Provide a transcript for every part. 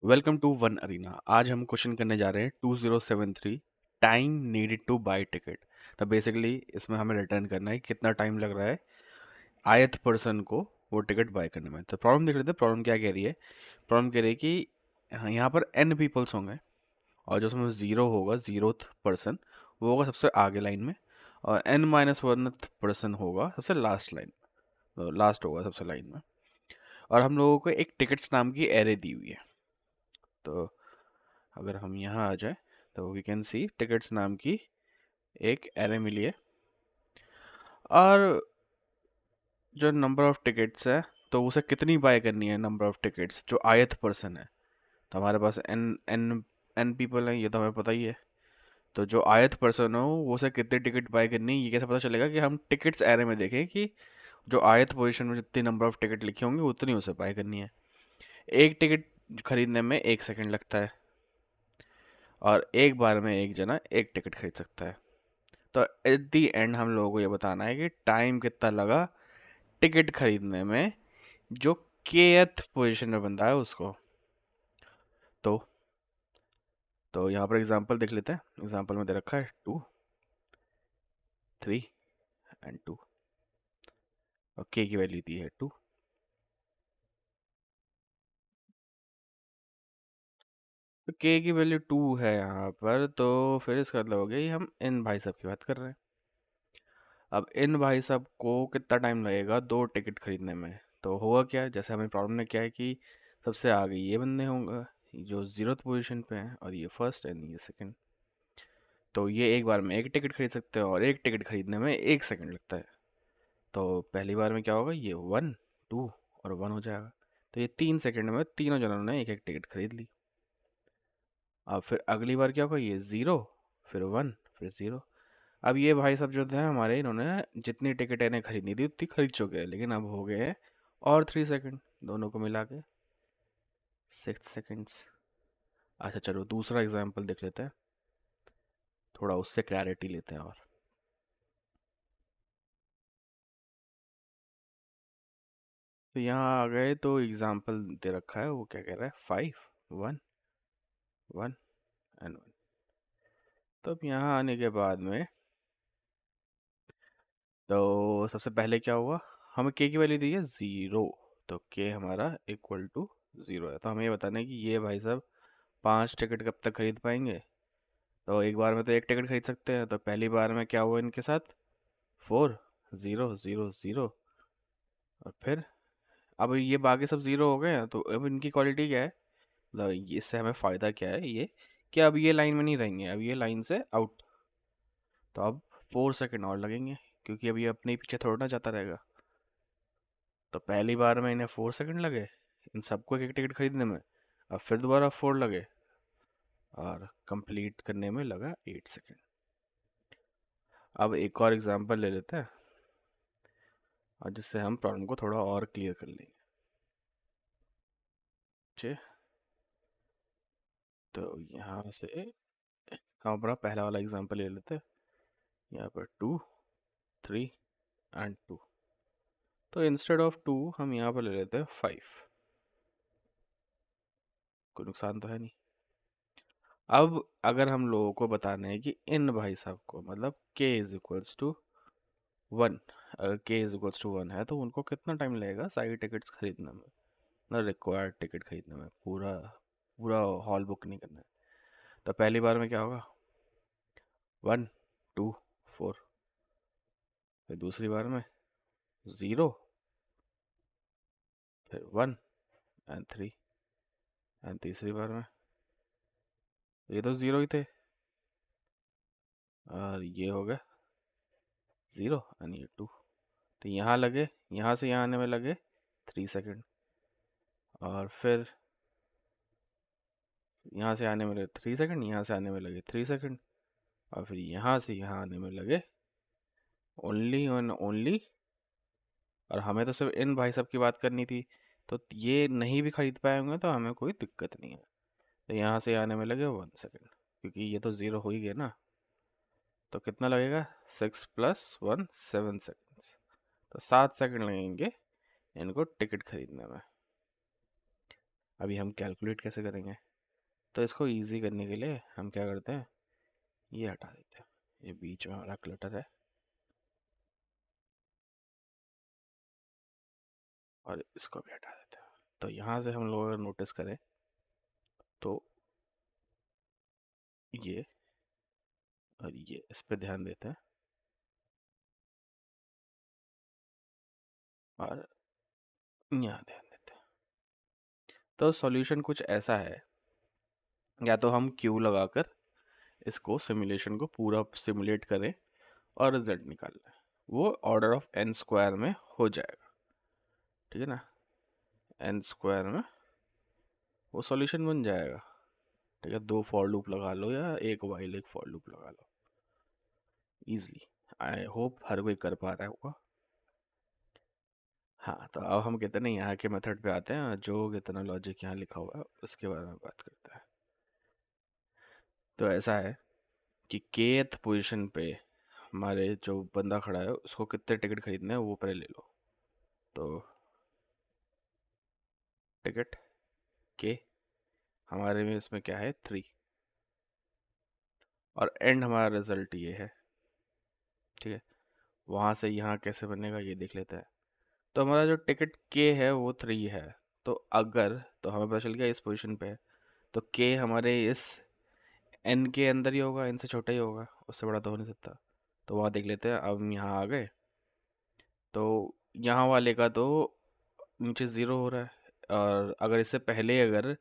Welcome to one arena. आज हम question करने जा रहे हैं 2073 time needed to buy ticket. तो बेसिकली इसमें हमें रिटर्न करना है कि कितना टाइम लग रहा है आयत पर्सन को वो टिकट बाय करने में। तो प्रॉब्लम देख लेते हैं, प्रॉब्लम क्या कह रही है। प्रॉब्लम कह रही है कि यहाँ पर एन पीपल्स होंगे और जो उसमें ज़ीरो होगा, ज़ीरोथ पर्सन वो होगा सबसे आगे लाइन में, और एन माइनस वन पर्सन होगा सबसे लास्ट लाइन, लास्ट होगा सबसे लाइन में। और हम लोगों को एक टिकट्स नाम की एरे दी हुई है। तो अगर हम यहाँ आ जाए तो वी कैन सी टिकट्स नाम की एक एरे मिली है। और जो नंबर ऑफ टिकट्स है तो उसे कितनी बाय करनी है, नंबर ऑफ टिकट्स जो आयत पर्सन है। तो हमारे पास एन एन एन पीपल हैं, ये तो हमें पता ही है। तो जो आयत पर्सन हो वो उसे कितनी टिकट बाय करनी है, ये कैसे पता चलेगा कि हम टिकट्स एरे में देखें कि जो आयत पोजीशन में जितनी नंबर ऑफ टिकट लिखी होंगी उतनी उसे बाय करनी है। एक टिकट खरीदने में 1 सेकंड लगता है और एक बार में एक जना एक टिकट खरीद सकता है। तो एट दी एंड हम लोगों को ये बताना है कि टाइम कितना लगा टिकट खरीदने में जो केथ पोजीशन में बंदा है उसको। तो यहाँ पर एग्जांपल देख लेते हैं। एग्जांपल में दे रखा है 2, 3 एंड 2 और के की वैल्यू दी है 2। तो के की वैल्यू 2 है यहाँ पर, तो फिर इसका मतलब हो गया कि हम इन भाई साहब की बात कर रहे हैं। अब इन भाई साहब को कितना टाइम लगेगा 2 टिकट खरीदने में। तो होगा क्या, जैसे हमें प्रॉब्लम में क्या है कि सबसे आगे ये बंदे होंगे जो जीरोथ पोजीशन पे हैं और ये फर्स्ट एंड ये सेकंड। तो ये एक बार में एक टिकट खरीद सकते हैं और एक टिकट खरीदने में 1 सेकंड लगता है। तो पहली बार में क्या होगा, ये 1, 2 और 1 हो जाएगा। तो ये 3 सेकंड में तीनों जनों ने एक एक टिकट खरीद ली। अब फिर अगली बार क्या होगा, ये 0, फिर 1, फिर 0। अब ये भाई साहब जो थे हमारे, इन्होंने जितनी टिकट इन्हें खरीदनी थी उतनी खरीद चुके हैं, लेकिन अब हो गए हैं और 3 सेकंड दोनों को मिला के 6 सेकंड्स। अच्छा चलो दूसरा एग्जाम्पल देख लेते हैं, थोड़ा उससे क्लैरिटी लेते हैं। और तो यहाँ आ गए तो एग्जाम्पल दे रखा है, वो क्या कह रहा है 5, 1, 1 एंड 1। तो अब यहाँ आने के बाद में तो सबसे पहले क्या हुआ, हमें के की वैल्यू दी है 0। तो के हमारा इक्वल टू 0 है। तो हमें ये बताना है कि ये भाई साहब 5 टिकट कब तक खरीद पाएंगे। तो एक बार में तो एक टिकट खरीद सकते हैं, तो पहली बार में क्या हुआ इनके साथ 4, 0, 0, 0। और फिर अब ये बाकी सब 0 हो गए हैं, तो अब इनकी क्वालिटी क्या है, मतलब इससे हमें फ़ायदा क्या है ये, कि अब ये लाइन में नहीं रहेंगे, अब ये लाइन से आउट। तो अब 4 सेकंड और लगेंगे, क्योंकि अब ये अपने ही पीछे थोड़ा ना जाता रहेगा। तो पहली बार में इन्हें 4 सेकंड लगे इन सबको एक एक टिकट खरीदने में। अब फिर दोबारा 4 लगे और कंप्लीट करने में लगा 8 सेकंड। अब एक और एग्जांपल ले लेते हैं और जिससे हम प्रॉब्लम को थोड़ा और क्लियर कर लेंगे। ठीक, तो यहाँ से हम अपना पहला वाला एग्जांपल ले लेते हैं। यहाँ पर 2, 3 एंड 2। तो इंस्टेड ऑफ 2 हम यहाँ पर ले लेते हैं 5। कोई नुकसान तो है नहीं। अब अगर हम लोगों को बताना है कि इन भाई साहब को, मतलब k इज इक्वल्स टू 1, अगर k इज इक्वल्स टू 1 है तो उनको कितना टाइम लगेगा सारी टिकट्स खरीदने में, मतलब रिक्वायर्ड टिकट खरीदने में, पूरा पूरा हॉल बुक नहीं करना है। तो पहली बार में क्या होगा 1, 2, 4। फिर दूसरी बार में 0, फिर 1 एंड 3 एंड तीसरी बार में ये तो 0 ही थे और ये हो गया 0 एंड ये 2। तो यहाँ लगे, यहाँ से यहाँ आने में लगे 3 सेकंड, और फिर यहाँ से आने में लगे 3 सेकंड, यहाँ से आने में लगे 3 सेकंड, और फिर यहाँ से यहाँ आने में लगे ओनली एंड ओनली। और हमें तो सिर्फ इन भाई साहब की बात करनी थी, तो ये नहीं भी खरीद पाए होंगे तो हमें कोई दिक्कत नहीं है। तो यहाँ से आने में लगे 1 सेकंड, क्योंकि ये तो 0 हो ही गया ना। तो कितना लगेगा 6 + 1, 7 सेकंड्स। तो 7 सेकंड लगेंगे इनको टिकट खरीदने में। अभी हम कैलकुलेट कैसे करेंगे? तो इसको इजी करने के लिए हम क्या करते हैं, ये हटा देते हैं, ये बीच में हमारा क्लटर है, और इसको भी हटा देते हैं। तो यहाँ से हम लोग अगर नोटिस करें तो ये और ये, इस पे ध्यान देते हैं, और यहाँ ध्यान देते हैं। तो सॉल्यूशन कुछ ऐसा है, या तो हम क्यू लगाकर इसको सिमुलेशन को पूरा सिमुलेट करें और रिजल्ट निकाल लें, वो ऑर्डर ऑफ एन स्क्वायर में हो जाएगा, ठीक है ना। एन स्क्वायर में वो सॉल्यूशन बन जाएगा, ठीक है। 2 फॉर लूप लगा लो या एक वाइल एक फॉर लूप लगा लो, इजली। आई होप हर कोई कर पा रहा होगा। हाँ, तो अब हम कहते हैं ना, यहाँ के मेथड पे आते हैं, जो कितना लॉजिक यहाँ लिखा हुआ है उसके बारे में बात करते हैं। तो ऐसा है कि केथ पोजीशन पे हमारे जो बंदा खड़ा है उसको कितने टिकट खरीदने हैं वो पहले ले लो। तो टिकट के हमारे में इसमें क्या है, 3, और एंड हमारा रिजल्ट ये है, ठीक है। वहाँ से यहाँ कैसे बनेगा ये देख लेते हैं। तो हमारा जो टिकट के है वो 3 है, तो अगर, तो हमें पता चल गया इस पोजीशन पे है, तो के हमारे इस एन के अंदर ही होगा, एन से छोटा ही होगा, उससे बड़ा तो हो नहीं सकता। तो वहाँ देख लेते हैं, अब हम यहाँ आ गए, तो यहाँ वाले का तो नीचे ज़ीरो हो रहा है, और अगर इससे पहले अगर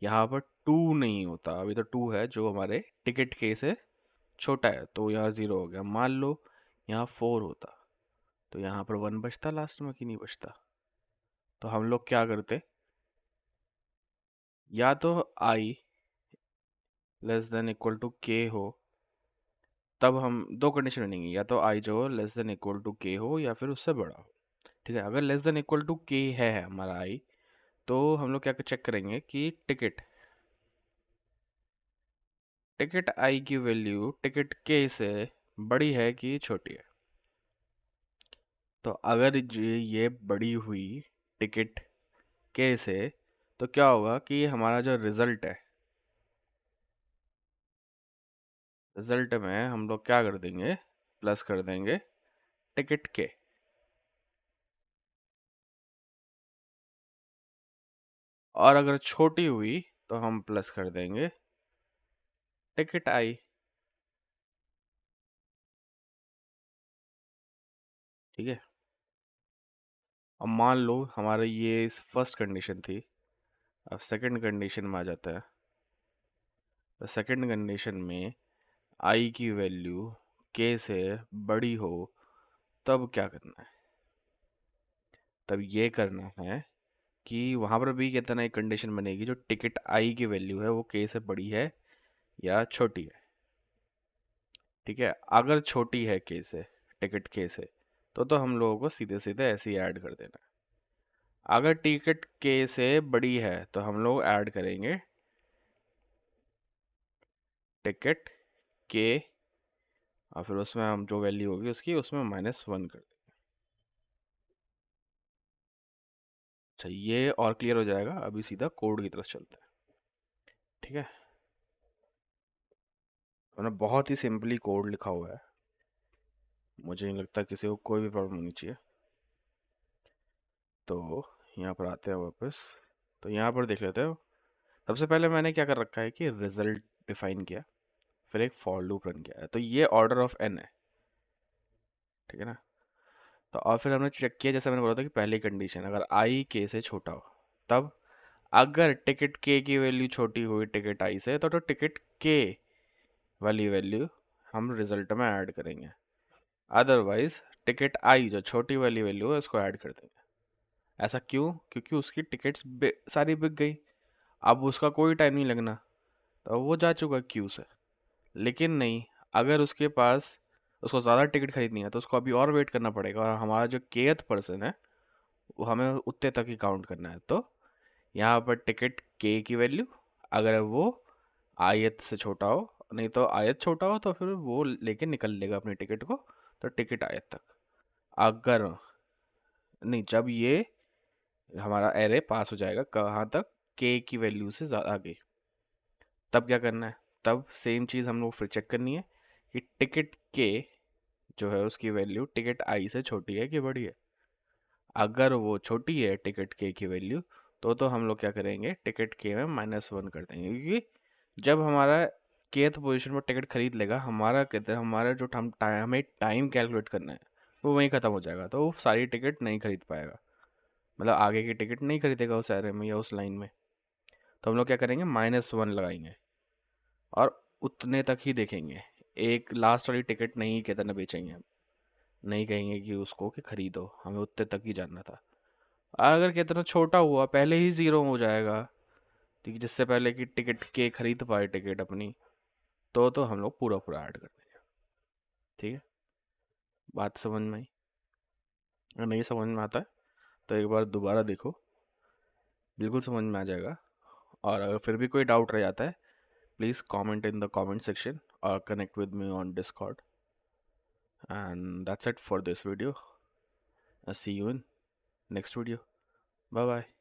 यहाँ पर 2 नहीं होता, अभी तो 2 है जो हमारे टिकट के से छोटा है, तो यहाँ ज़ीरो हो गया। मान लो यहाँ 4 होता, तो यहाँ पर 1 बचता लास्ट में कि नहीं बचता। तो हम लोग क्या करते, या तो आई लेस देन इक्वल टू के हो, तब हम दो कंडीशन बनेंगी, या तो आई जो लेस देन इक्वल टू के हो या फिर उससे बड़ा हो, ठीक है। अगर लेस देन इक्वल टू के है हमारा आई, तो हम लोग क्या चेक करेंगे कि टिकट टिकट आई की वैल्यू टिकट के से बड़ी है कि छोटी है। तो अगर ये बड़ी हुई टिकट के से, तो क्या होगा कि हमारा जो रिजल्ट है, रिजल्ट में हम लोग क्या कर देंगे, प्लस कर देंगे टिकट के, और अगर छोटी हुई तो हम प्लस कर देंगे टिकट आई, ठीक है। अब मान लो हमारा ये फर्स्ट कंडीशन थी, अब सेकंड कंडीशन में आ जाता है। तो सेकंड कंडीशन में आई की वैल्यू के से बड़ी हो, तब क्या करना है, तब ये करना है कि वहाँ पर भी कितना एक कंडीशन बनेगी, जो टिकट आई की वैल्यू है वो के से बड़ी है या छोटी है, ठीक है। अगर छोटी है के से, टिकट के से, तो हम लोगों को सीधे सीधे ऐसे ही ऐड कर देना है। अगर टिकट के से बड़ी है तो हम लोग ऐड करेंगे टिकट के, और फिर उसमें हम जो वैल्यू होगी उसकी उसमें -1 कर देंगे। अच्छा, ये और क्लियर हो जाएगा। अभी सीधा कोड की तरफ चलते हैं, ठीक है। मैंने बहुत ही सिंपली कोड लिखा हुआ है, मुझे नहीं लगता किसी को कोई भी प्रॉब्लम होनी चाहिए। तो यहाँ पर आते हैं वापस, तो यहाँ पर देख लेते हो। सबसे पहले मैंने क्या कर रखा है कि रिजल्ट डिफाइन किया, फिर एक फॉर लूप रन किया है, तो ये ऑर्डर ऑफ एन है, ठीक है ना। तो और फिर हमने चेक किया, जैसे मैंने बोला था कि पहली कंडीशन अगर आई के से छोटा हो, तब अगर टिकट के की वैल्यू छोटी हुई टिकट आई से, तो टिकट के वाली वैल्यू हम रिजल्ट में ऐड करेंगे। अदरवाइज टिकट आई जो छोटी वाली वैल्यू है उसको ऐड कर देंगे। ऐसा क्यों? क्योंकि उसकी टिकट्स सारी बिक गई, अब उसका कोई टाइम नहीं लगना, तो वो जा चुका क्यू से। लेकिन नहीं, अगर उसके पास, उसको ज़्यादा टिकट खरीदनी है तो उसको अभी और वेट करना पड़ेगा, और हमारा जो केथ पर्सन है वो हमें उतने तक ही काउंट करना है। तो यहाँ पर टिकट के की वैल्यू, अगर वो आयत से छोटा हो, नहीं तो आयत छोटा हो तो फिर वो लेके निकल लेगा अपनी टिकट को, तो टिकट आयत तक। अगर नहीं, जब ये हमारा एरे पास हो जाएगा कहाँ तक, के की वैल्यू से आगे। तब क्या करना है, तब सेम चीज़ हम लोग फिर चेक करनी है कि टिकट के जो है उसकी वैल्यू टिकट आई से छोटी है कि बड़ी है। अगर वो छोटी है टिकट के की वैल्यू, तो हम लोग क्या करेंगे, टिकट के में -1 कर देंगे, क्योंकि जब हमारा केथ पोजीशन पर टिकट खरीद लेगा, हमारा कहते हैं हमारा जो हमें टाइम कैलकुलेट करना है वो वहीं ख़त्म हो जाएगा, तो वो सारी टिकट नहीं खरीद पाएगा, मतलब आगे की टिकट नहीं खरीदेगा उस एरे में या उस लाइन में। तो हम लोग क्या करेंगे, -1 लगाएंगे और उतने तक ही देखेंगे। एक लास्ट वाली टिकट नहीं कहते ना बेचेंगे हम, नहीं कहेंगे कि उसको कि खरीदो, हमें उतने तक ही जानना था। अगर कहते ना छोटा हुआ पहले ही ज़ीरो हो जाएगा, ठीक है, जिससे पहले कि टिकट के खरीद पाए टिकट अपनी, तो हम लोग पूरा पूरा ऐड कर देंगे। ठीक है, बात समझ में आई? अगर नहीं समझ में आता है तो एक बार दोबारा देखो, बिल्कुल समझ में आ जाएगा। और अगर फिर भी कोई डाउट रह जाता है, please comment in the comment section or connect with me on Discord. And that's it for this video. I'll see you in next video. Bye bye.